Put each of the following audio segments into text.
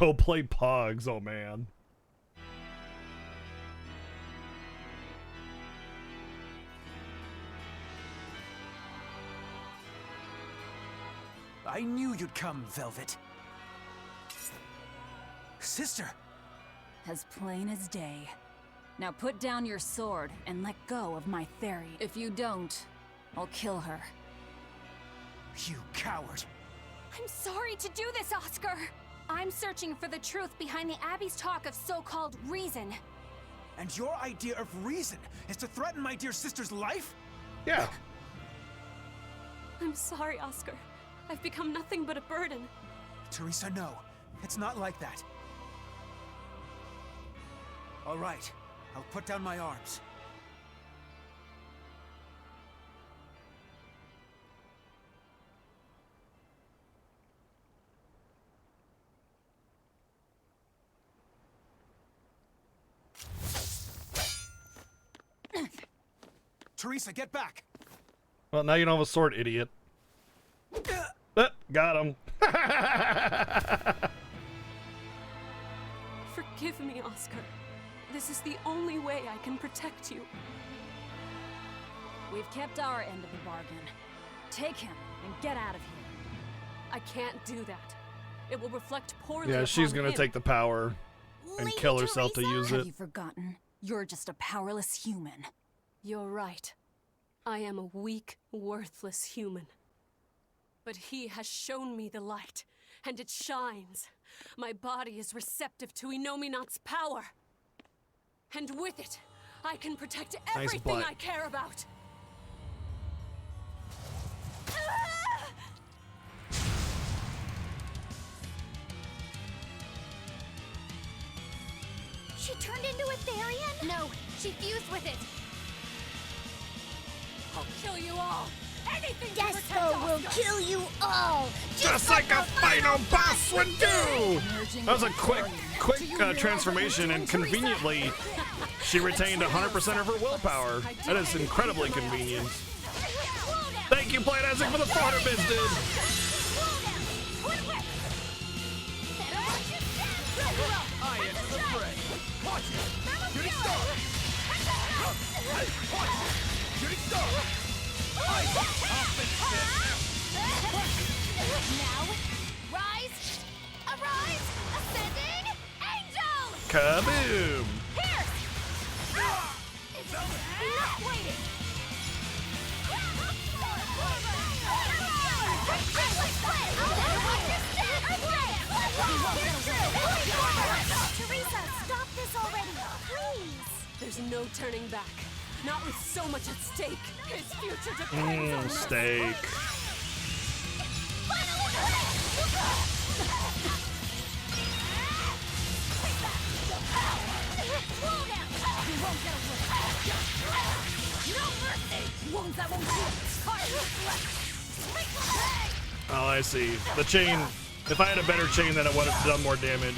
go play Pogs. Oh man. I knew you'd come, Velvet. Sister! As plain as day. Now put down your sword and let go of my theory. If you don't, I'll kill her. You coward! I'm sorry to do this, Oscar. I'm searching for the truth behind the Abbey's talk of so-called reason. And your idea of reason is to threaten my dear sister's life? Yeah. I'm sorry, Oscar. I've become nothing but a burden. Teresa, no. It's not like that. All right. I'll put down my arms. Teresa, get back! Well, now you don't have a sword, idiot. Got him. Forgive me, Oscar. This is the only way I can protect you. We've kept our end of the bargain. Take him and get out of here. I can't do that. It will reflect poorly Yeah, upon she's gonna him. take the power and Lady kill herself to Teresa? use Have it. you forgotten? You're just a powerless human. You're right. I am a weak, worthless human. But he has shown me the light, and it shines. My body is receptive to Inominat's power. And with it, I can protect everything butt. I care about. She turned into a Therian? No, she fused with it. I'll kill you all. Anything to protect Despo will Oscar. kill you all! Just like a final boss would do! That was a quick transformation, and conveniently, she retained 100% of her willpower. That is incredibly convenient. Thank you, Planet Isaac, for the 400 bits, dude! I enter the fray! Watch it! Shooting star! Watch it! Shooting star! I'll fix Now, rise! Arise! Ascending angel! Kaboom! Pierce! Enough waiting! Teresa, stop this already! Please! There's no turning back. Not with so much at stake. His future depends on this. Steak. Oh, I see. The chain. If I had a better chain, then it would have done more damage.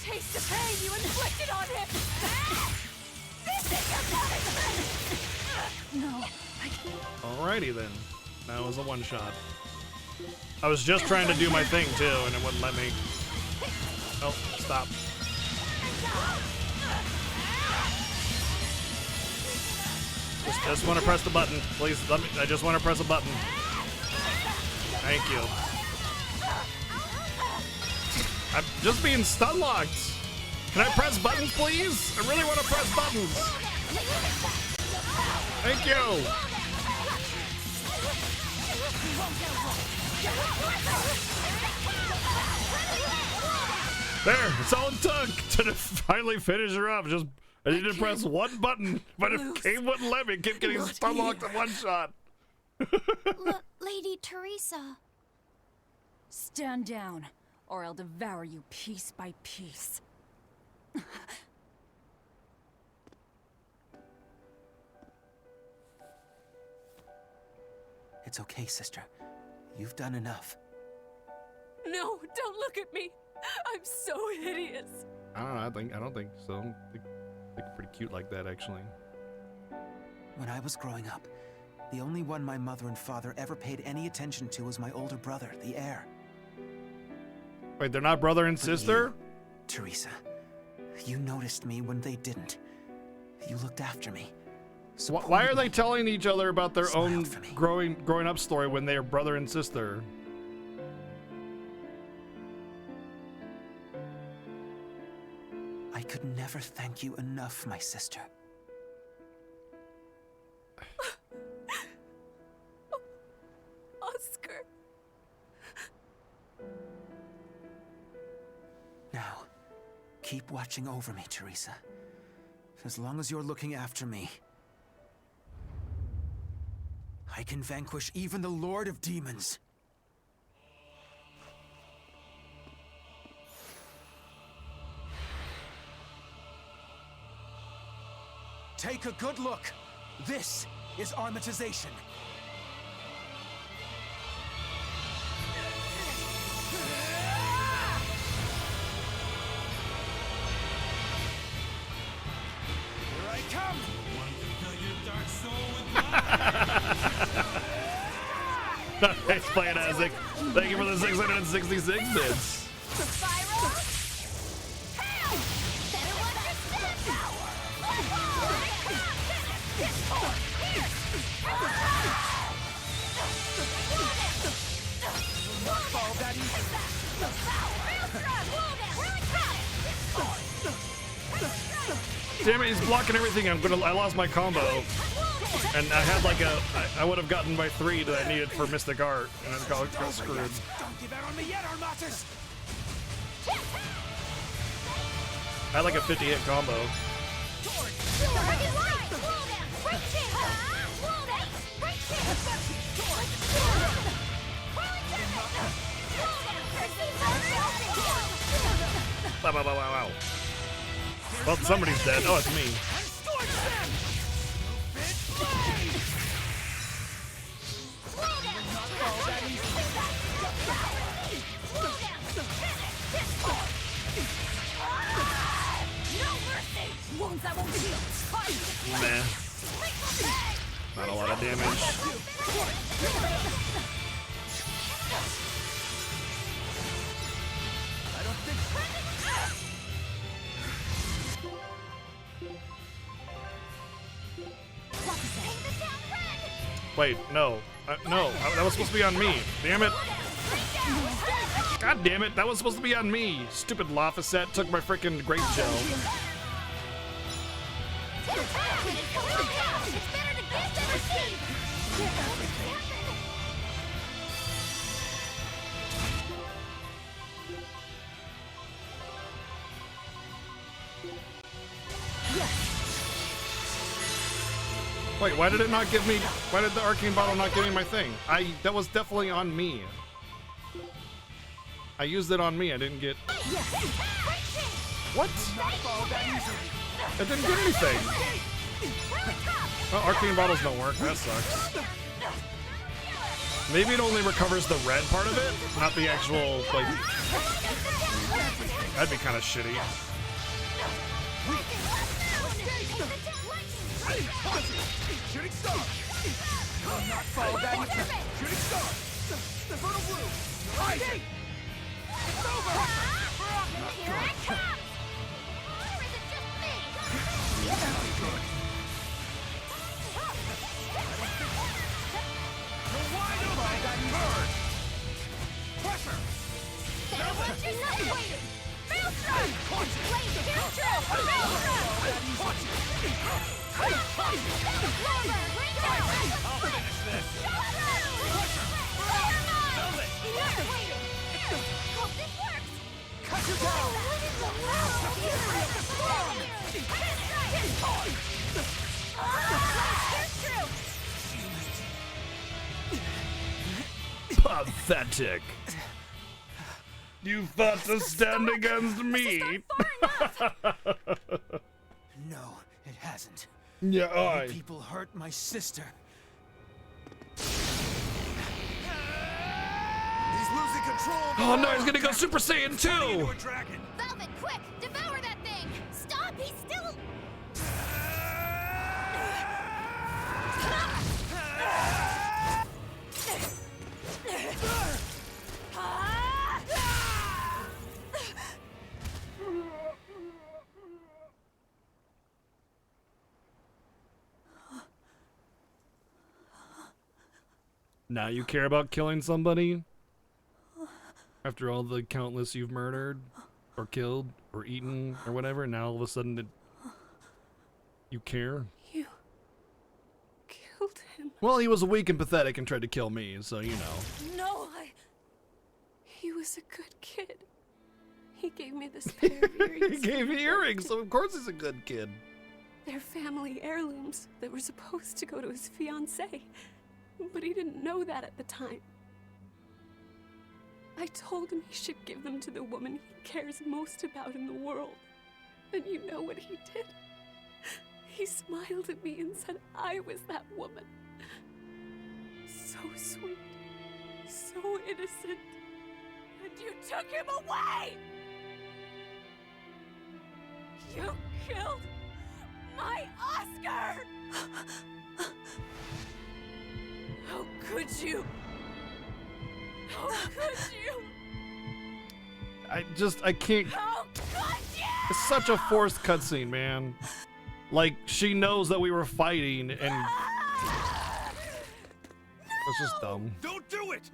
Taste the pain you inflicted on him! No, I can't. Alrighty then. That was a one-shot. I was just trying to do my thing too, and it wouldn't let me. Oh, stop. Just want to press the button, please. Let me. I just want to press a button. Thank you. I'm just being stun locked. Can I press buttons, please? I really want to press buttons. Thank you. There, it's all it took to finally finish her off. Just I needed to press one button, but it wouldn't let me. It kept getting stun locked in one shot. Lady Teresa. Stand down, or I'll devour you piece by piece. It's okay, sister. You've done enough. No, don't look at me. I'm so hideous. I don't know. I don't think so. I think pretty cute like that, actually. When I was growing up, the only one my mother and father ever paid any attention to was my older brother, the heir. Wait, they're not brother and sister? Teresa, you noticed me when they didn't. You looked after me. Why are they telling each other about their Smile own for me. growing up story when they are brother and sister? I could never thank you enough, my sister. Oscar. Now, keep watching over me, Teresa. As long as you're looking after me, I can vanquish even the Lord of Demons. Take a good look. This is armatization. Here I come! Nice playing, Isaac. Thank you for the 666 bits. Spiral! Hail! Better watch your step! Fall that easy. Damn it, he's blocking everything. I lost my combo. And I had like I would have gotten my 3 that I needed for Mystic Art, and I got screwed. Don't give out on me yet, Armatus! I had like a 50-hit combo. Wow, wow, wow, wow. Well, somebody's dead. Oh, it's me. Nah. Not a lot of damage. Wait, no. No, that was supposed to be on me. Damn it. God damn it, that was supposed to be on me. Stupid Lafayette took my freaking grape gel. Wait, why did it not give me? Why did the arcane bottle not give me my thing? That was definitely on me. I used it on me. I didn't get. What? It didn't get anything. Well, arcane bottles don't work. That sucks. Maybe it only recovers the red part of it, not the actual like. That'd be kind of shitty. Shooting star! Not follow that. Shooting star! Fertile blue! Rising! It's over! Here it comes! Or is it just me? You're wide open! Bird! Pressure! Better watch your side waiting! Maelstrom! Blade pierce through! Maelstrom! Clover! Reach out! I'll finish this! Fireball! Enough waiting! Hope this works! Cut you down! Pathetic. You thought to stand against me? No, it hasn't. Yeah, I. People hurt my sister. He's losing control. Oh no, he's gonna go Super Saiyan 2! Dragon. Velvet, quick! Devour that thing! Stop! He's still... Now you care about killing somebody? After all the countless you've murdered, or killed, or eaten, or whatever, now all of a sudden you care? You killed him. Well, he was weak and pathetic and tried to kill me, so you know. No, He was a good kid. He gave me this pair of earrings. He gave me earrings, so of course he's a good kid. They're family heirlooms that were supposed to go to his fiancée, but he didn't know that at the time. I told him he should give them to the woman he cares most about in the world. And you know what he did? He smiled at me and said I was that woman. So sweet, so innocent. And you took him away! You killed my Oscar! How could you? How could you? I can't. How could you? It's such a forced cutscene, man. Like, she knows that we were fighting, and it's just dumb. Don't do it!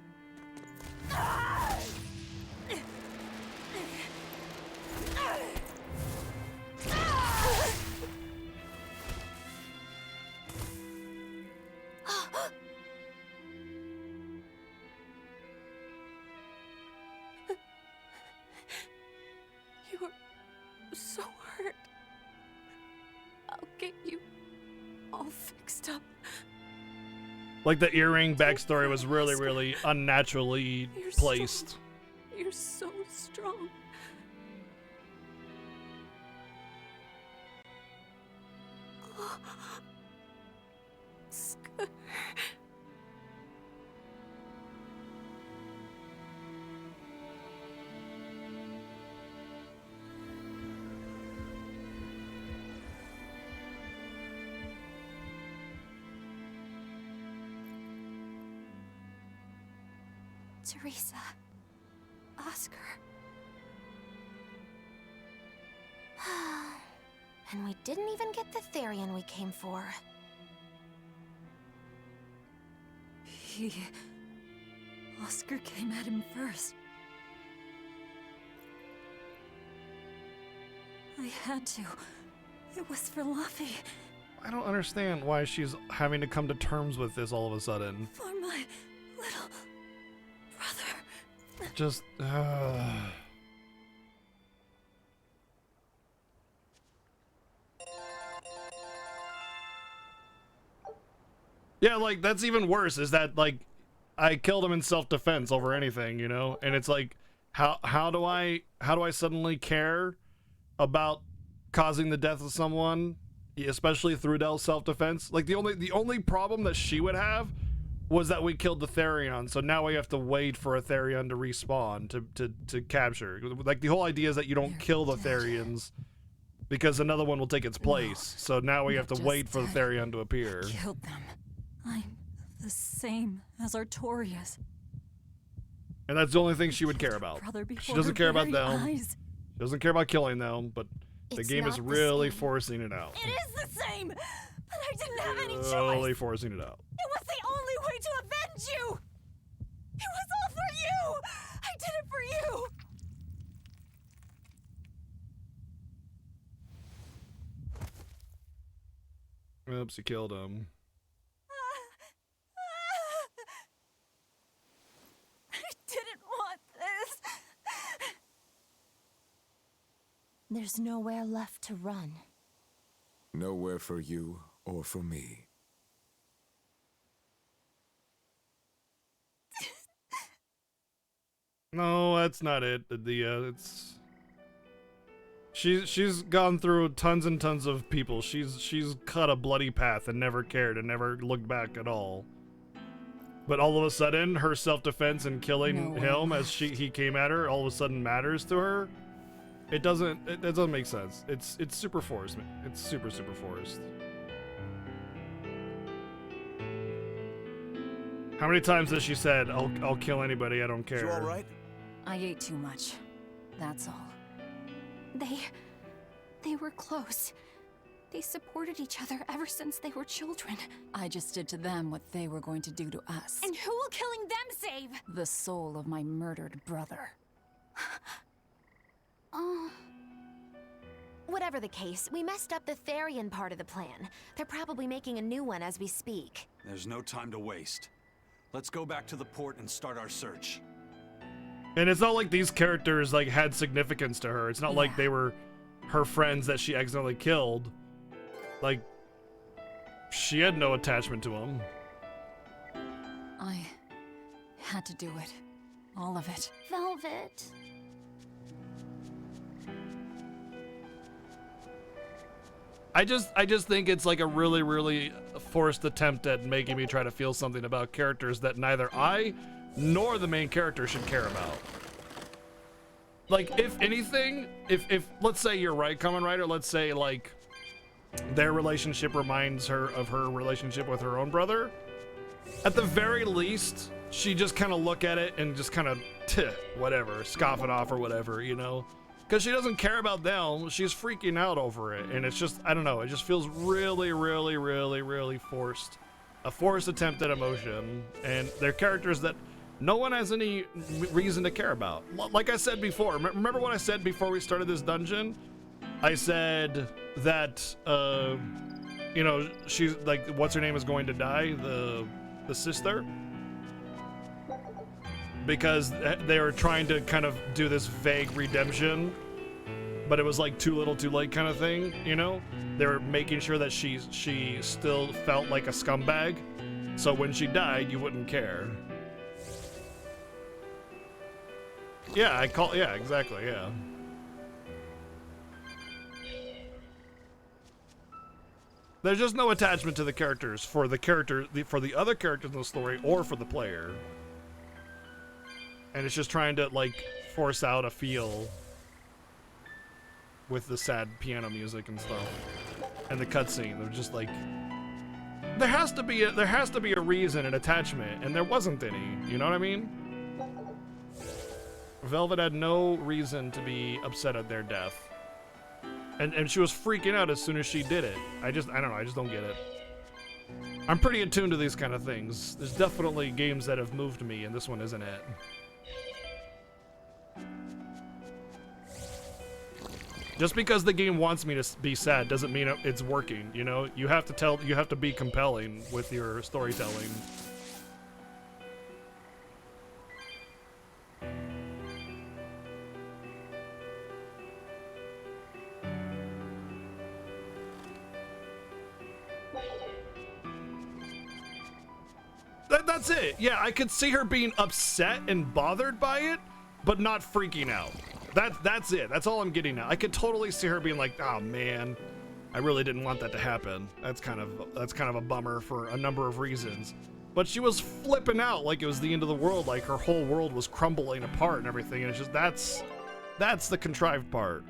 You're so hurt. I'll get you all fixed up. Like, the earring backstory was really, really unnaturally You're placed. strong. You're so strong. Scar. Teresa. Oscar. And we didn't even get the Therian we came for. Oscar came at him first. I had to. It was for Luffy. I don't understand why she's having to come to terms with this all of a sudden. For my little brother. Just, Yeah, like, that's even worse, is that, like, I killed him in self-defense over anything, you know? And it's like, how do I suddenly care about causing the death of someone, especially through Dell's self-defense? Like, the only problem that she would have was that we killed the Therion, so now we have to wait for a Therion to respawn to capture. Like, the whole idea is that you don't kill the Therions because another one will take its place. So now we have to wait for the Therion to appear. Killed them. I'm the same as Artorias. And that's the only thing she would care about. She doesn't care about them. She doesn't care about killing them, but the It's game is not the really same. forcing it out. It is the same! But I didn't have any Really choice! forcing it out. It was the only way to avenge you! It was all for you! I did it for you! Oops, you killed him. I didn't want this! There's nowhere left to run. Nowhere for you or for me. No, that's not it. It's she's gone through tons and tons of people. She's cut a bloody path and never cared and never looked back at all. But all of a sudden, her self-defense and killing him as he came at her all of a sudden matters to her. It doesn't make sense. It's super forced. It's super forced. How many times has she said, "I'll kill anybody, I don't care"? You all right? I ate too much. That's all. They were close. They supported each other ever since they were children. I just did to them what they were going to do to us. And who will killing them save? The soul of my murdered brother. Oh. Whatever the case, we messed up the Therian part of the plan. They're probably making a new one as we speak. There's no time to waste. Let's go back to the port and start our search. And it's not like these characters like had significance to her. It's not like Yeah. they were her friends that she accidentally killed. Like, she had no attachment to them. I had to do it. All of it. Velvet. I just think it's like a really forced attempt at making me try to feel something about characters that neither I nor the main character should care about. Like, if anything, if let's say you're right, Kamen Rider, let's say like their relationship reminds her of her relationship with her own brother, at the very least, she just kind of look at it and just kind of whatever, scoff it off or whatever, you know? Because she doesn't care about them. She's freaking out over it. And it's just, I don't know, it just feels really forced. A forced attempt at emotion. And they're characters that no one has any reason to care about. Like I said before, remember what I said before we started this dungeon? I said that, you know, she's like, what's her name is going to die? The sister? Because they were trying to kind of do this vague redemption, but it was like too little too late kind of thing, you know? They were making sure that she still felt like a scumbag, so when she died, you wouldn't care. Yeah, exactly, yeah. There's just no attachment to the characters for the other characters in the story or for the player. And it's just trying to like force out a feel with the sad piano music and stuff, and the cutscene. They're just like, there has to be a reason, an attachment, and there wasn't any. You know what I mean? Velvet had no reason to be upset at their death, and she was freaking out as soon as she did it. I don't know. I just don't get it. I'm pretty attuned to these kind of things. There's definitely games that have moved me, and this one isn't it. Just because the game wants me to be sad doesn't mean it's working, you know? You have to be compelling with your storytelling. That's it. Yeah, I could see her being upset and bothered by it, but not freaking out. That's it. That's all I'm getting at. I could totally see her being like, "Oh man, I really didn't want that to happen." That's kind of a bummer for a number of reasons. But she was flipping out like it was the end of the world, like her whole world was crumbling apart and everything. And it's just that's the contrived part.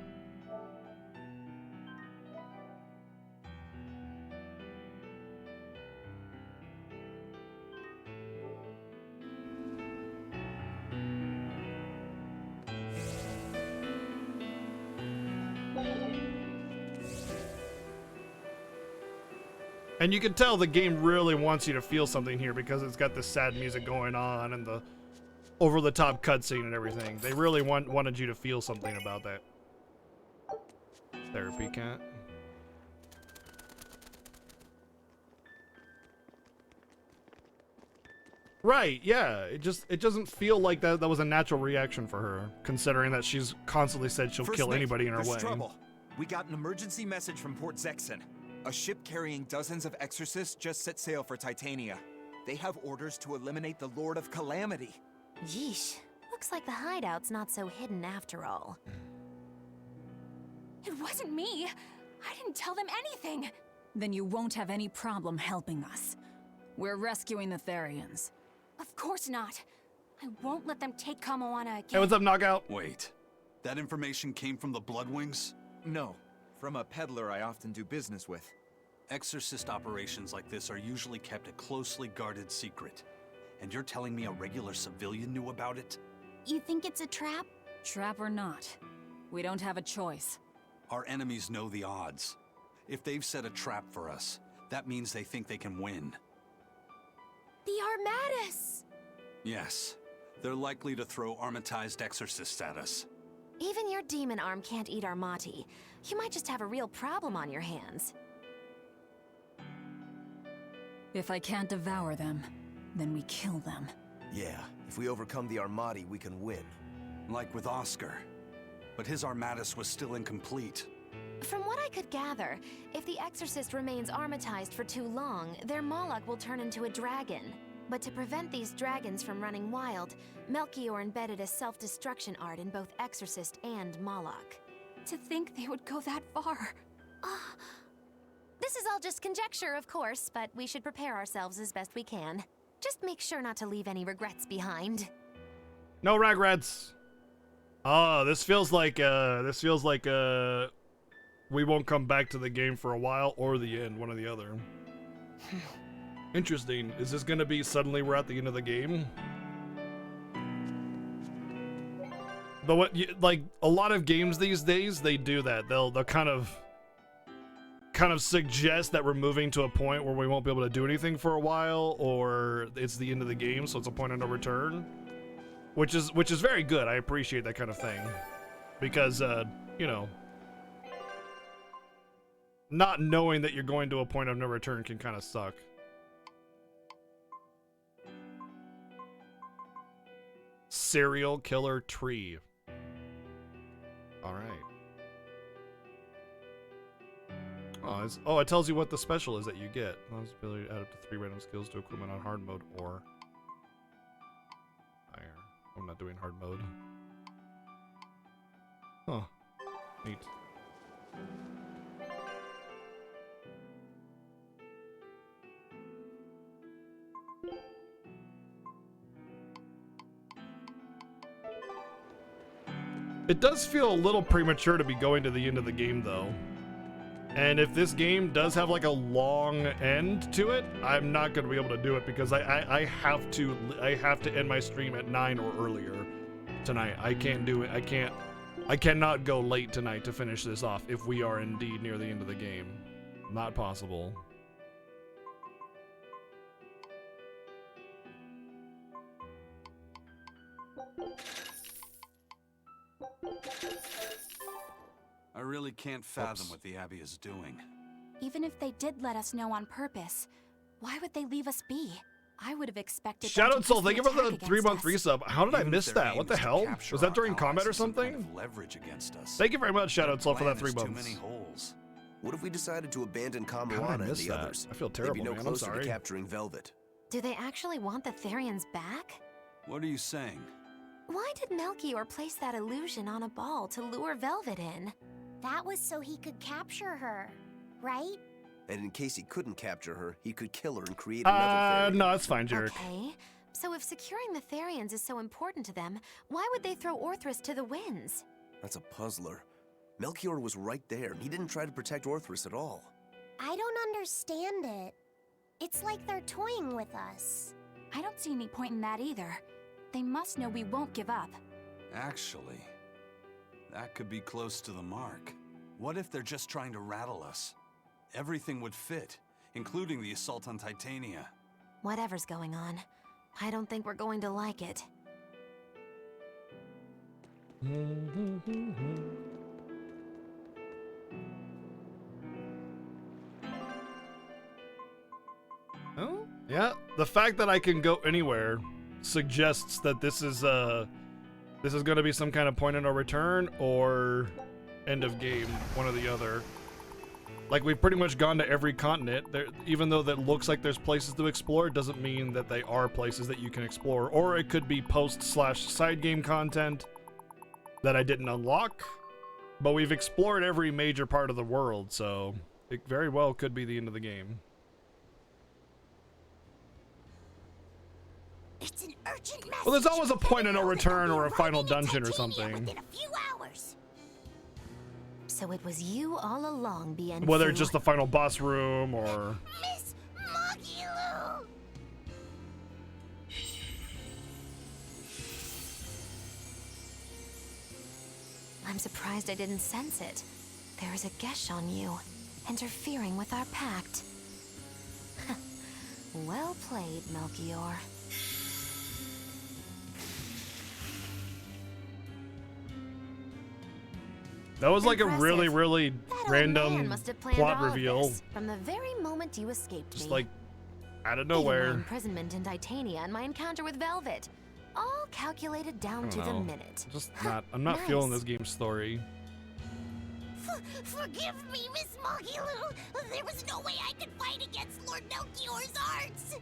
And you can tell the game really wants you to feel something here because it's got this sad music going on and the over-the-top cutscene and everything. They really wanted you to feel something about that. Therapy cat. Right, yeah. It doesn't feel like that was a natural reaction for her, considering that she's constantly said she'll kill anybody in her way. There's trouble. We got an emergency message from Port Zexen. A ship carrying dozens of exorcists just set sail for Titania. They have orders to eliminate the Lord of Calamity. Yeesh. Looks like the hideout's not so hidden after all. It wasn't me. I didn't tell them anything. Then you won't have any problem helping us. We're rescuing the Therians. Of course not. I won't let them take Kamoana again. Hey, what's up, Knockout? Wait, that information came from the Bloodwings? No, from a peddler I often do business with. Exorcist operations like this are usually kept a closely guarded secret. And you're telling me a regular civilian knew about it? You think it's a trap? Trap or not, we don't have a choice. Our enemies know the odds. If they've set a trap for us, that means they think they can win. The Armatus! Yes, they're likely to throw armatized exorcists at us. Even your demon arm can't eat Armati. You might just have a real problem on your hands. If I can't devour them, then we kill them. Yeah, if we overcome the Armati, we can win. Like with Oscar. But his Armatus was still incomplete. From what I could gather, if the Exorcist remains armatized for too long, their Moloch will turn into a dragon. But to prevent these dragons from running wild, Melchior embedded a self-destruction art in both Exorcist and Moloch. To think they would go that far. This is all just conjecture, of course, but we should prepare ourselves as best we can. Just make sure not to leave any regrets behind. No regrets. Oh, this feels like we won't come back to the game for a while, or the end, one or the other. Interesting. Is this gonna be suddenly we're at the end of the game? But what, like a lot of games these days, they do that. They'll kind of suggest that we're moving to a point where we won't be able to do anything for a while, or it's the end of the game, so it's a point of no return. Which is very good. I appreciate that kind of thing, because you know, not knowing that you're going to a point of no return can kind of suck. Serial killer tree. All right. Oh, it tells you what the special is that you get. Allows the ability to add up to 3 random skills to equipment on hard mode or higher. I'm not doing hard mode. Huh. Neat. It does feel a little premature to be going to the end of the game, though. And if this game does have like a long end to it, I'm not going to be able to do it because I have to end my stream at 9 or earlier tonight. I can't do it. I cannot go late tonight to finish this off if we are indeed near the end of the game. Not possible. I really can't fathom what the Abbey is doing. Even if they did let us know on purpose, why would they leave us be? I would have expected. Shadowed Soul, thank you for the 3-month resub. How did I miss that? What the hell? Was that during combat or something? Leverage against us. Thank you very much, Shadowed Soul, for that 3 months. Too many holes. What if we decided to abandon How did I Kamawana and miss the that? others? I feel terrible, They'd be no man. I'm closer sorry. to capturing Velvet. Do they actually want the Therians back? What are you saying? Why did Melchior place that illusion on a ball to lure Velvet in? That was so he could capture her, right? And in case he couldn't capture her, he could kill her and create another Therian. No, that's fine, Jarek. Okay, so if securing the Therians is so important to them, why would they throw Orthrus to the winds? That's a puzzler. Melchior was right there, and he didn't try to protect Orthrus at all. I don't understand it. It's like they're toying with us. I don't see any point in that either. They must know we won't give up. Actually, that could be close to the mark. What if they're just trying to rattle us? Everything would fit, including the assault on Titania. Whatever's going on, I don't think we're going to like it. Oh, yeah. The fact that I can go anywhere suggests that this is going to be some kind of point of no return or end of game, one or the other. Like, we've pretty much gone to every continent. There, even though that looks like there's places to explore, it doesn't mean that they are places that you can explore. Or it could be post/side game content that I didn't unlock. But we've explored every major part of the world, so it very well could be the end of the game. It's an urgent message. Well, there's always a point of no return or a final dungeon or something. Within a few hours. So it was you all along, Bien. Whether it's just the final boss room or... Miss Magilu! I'm surprised I didn't sense it. There is a gesh on you. interfering with our pact. Well played, Melchior. That was like a really, Impressive. really That old man random must have planned plot all of reveal. this from the very moment you escaped Just me. like out of Even my nowhere. imprisonment in Titania and my encounter with Velvet. All calculated down to the know. minute. I'm not feeling Nice. this game's story. Forgive me, Miss Mogilu. There was no way I could fight against Lord Melchior's arts.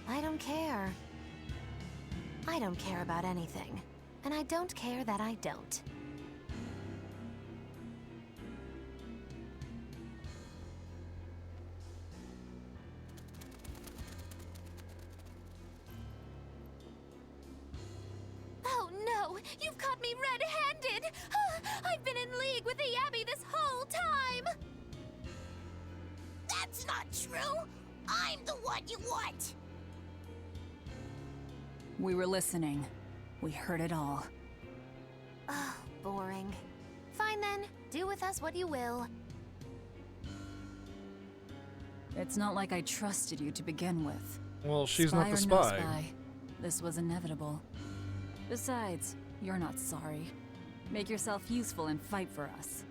I don't care. I don't care about anything. And I don't care that I don't. Oh no! You've caught me red-handed! I've been in league with the Abbey this whole time! That's not true. I'm the one you want. We were listening. We heard it all. Oh, boring. Fine then. Do with us what you will. It's not like I trusted you to begin with. Well, she's not the Spy or no spy. spy, this was inevitable. Besides, you're not sorry. Make yourself useful and fight for us.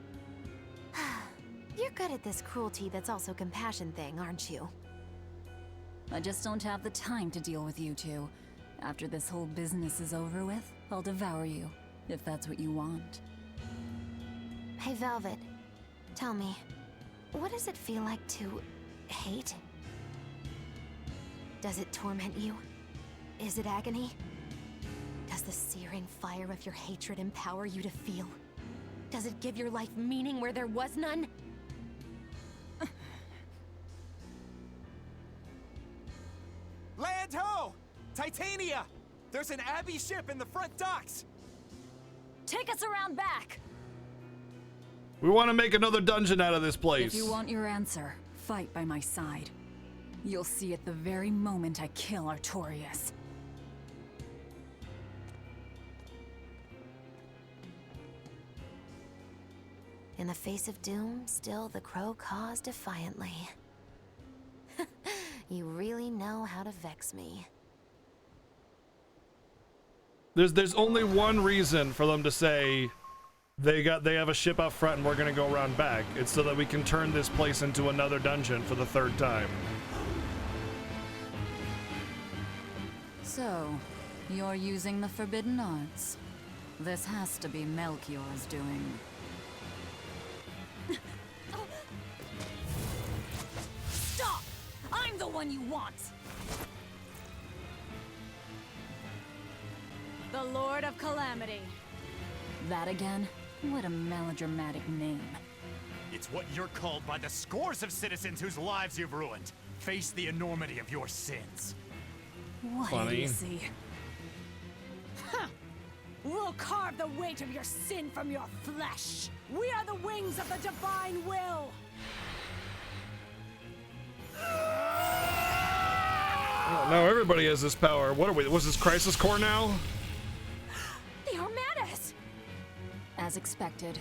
You're good at this cruelty that's also compassion thing, aren't you? I just don't have the time to deal with you two. After this whole business is over with, I'll devour you, if that's what you want. Hey, Velvet. Tell me, what does it feel like to hate? Does it torment you? Is it agony? Does the searing fire of your hatred empower you to feel? Does it give your life meaning where there was none? Land ho! Titania! There's an Abbey ship in the front docks! Take us around back! We want to make another dungeon out of this place. If you want your answer, fight by my side. You'll see it the very moment I kill Artorias. In the face of doom, still the crow caws defiantly. You really know how to vex me. There's only one reason for them to say they have a ship out front and we're gonna go around back. It's so that we can turn this place into another dungeon for the third time. So, you're using the forbidden arts. This has to be Melchior's doing. Stop! I'm the one you want! The Lord of Calamity. That again? What a melodramatic name. It's what you're called by the scores of citizens whose lives you've ruined. Face the enormity of your sins. What Funny. idiocy. We'll carve the weight of your sin from your flesh. We are the wings of the divine will. Oh, now everybody has this power. What are we? Was this Crisis Core now? They are mad at us. As expected.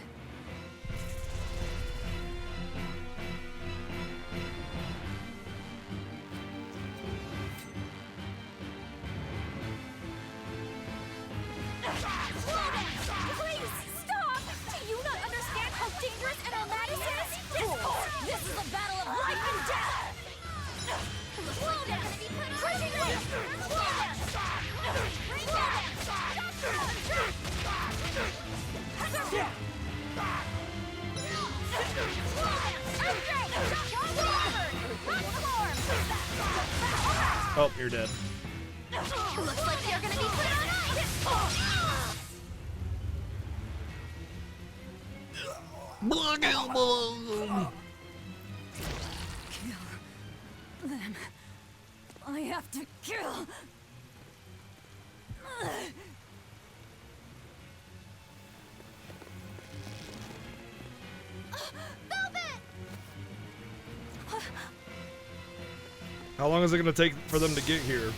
Please stop! Do you not understand how dangerous an Armatus is? This is a battle of life and death. Slow down! Crushing weight! Slow down! Bring down! Oh, you're dead. Looks like you're gonna be put on Them. I have to kill. How long is it gonna take for them to get here?